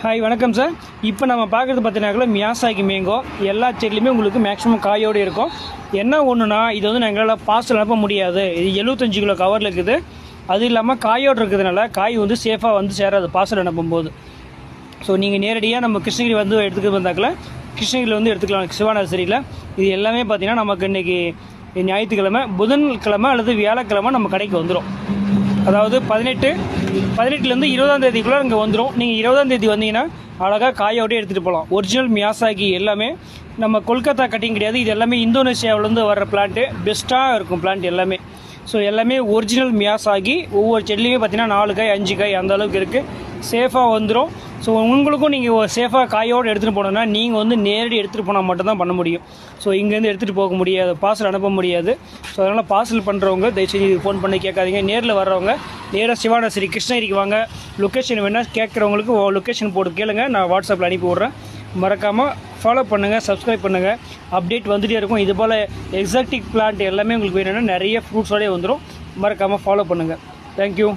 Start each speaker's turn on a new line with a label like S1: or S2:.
S1: Hi வணக்கம் sir. இப்போ நம்ம பார்க்குறது பார்த்தீங்கன்னாக்கா மியாசாகி மேங்கோ எல்லா செடிலையுமே உங்களுக்கு மேக்ஸிமம் காயோடு இருக்கும். என்ன ஒன்றுனா இது வந்து எங்களால் பார்சல் அனுப்ப முடியாது. இது 75 கிலோ கவரில் இருக்குது. அது இல்லாமல் காயோடு இருக்கிறதுனால காய் வந்து சேஃபாக வந்து சேராது பார்சல் அனுப்பும்போது. ஸோ நீங்கள் நேரடியாக நம்ம கிருஷ்ணகிரி வந்து எடுத்துக்கிட்டு வந்தாக்கில் கிருஷ்ணகிரியில் வந்து எடுத்துக்கலாம். சிவா நர்சரியில் இது எல்லாமே பார்த்திங்கன்னா நமக்கு இன்றைக்கி ஞாயிற்றுக்கிழமை, புதன்கிழமை அல்லது வியாழக்கிழமை நம்ம கடைக்கு வந்துடும். அதாவது 18லேருந்து 20ஆம் தேதிக்குள்ளே இங்கே வந்துடும். நீங்கள் 20ஆம் தேதி வந்தீங்கன்னா அழகாக காயோடய எடுத்துகிட்டு போகலாம். ஒரிஜினல் மியாசாகி எல்லாமே நம்ம கொல்கத்தா கட்டிங் கிடையாது. இது எல்லாமே இந்தோனேஷியாவிலேருந்து வர்ற பிளான்ட்டு. பெஸ்ட்டாக இருக்கும் பிளான்ட் எல்லாமே. ஸோ எல்லாமே ஒரிஜினல் மியாசாகி. ஒவ்வொரு செடிலையுமே பார்த்தீங்கன்னா 4 காய் 5 காய் அந்த அளவுக்கு இருக்குது. சேஃபாக வந்துடும். ஸோ உங்களுக்கும் நீங்கள் சேஃபாக காயோடு எடுத்துகிட்டு போனோன்னா நீங்கள் வந்து நேரடி எடுத்துகிட்டு போனால் மட்டும்தான் பண்ண முடியும். ஸோ இங்கேருந்து எடுத்துகிட்டு போக முடியாது, பார்சல் அனுப்ப முடியாது. ஸோ அதனால் பார்சல் பண்ணுறவங்க தயவுசெய்து ஃபோன் பண்ணி கேட்காதீங்க. நேரில் வர்றவங்க நேராக சிவா நர்சரி கிருஷ்ணகிரிக்கு வாங்க. லொக்கேஷன் வேணால் கேட்குறவங்களுக்கு லொக்கேஷன் போட்டு கேளுங்க, நான் வாட்ஸ்அப்பில் அனுப்பி விட்றேன். மறக்காமல் ஃபாலோ பண்ணுங்கள், சப்ஸ்கிரைப் பண்ணுங்கள். அப்டேட் வந்துகிட்டே இருக்கும். இது போல் எக்ஸாட்டிக் பிளான்ட் எல்லாமே உங்களுக்கு வேணும்னா நிறைய ஃப்ரூட்ஸோடய வந்துடும். மறக்காமல் ஃபாலோ பண்ணுங்கள். தேங்க்யூ.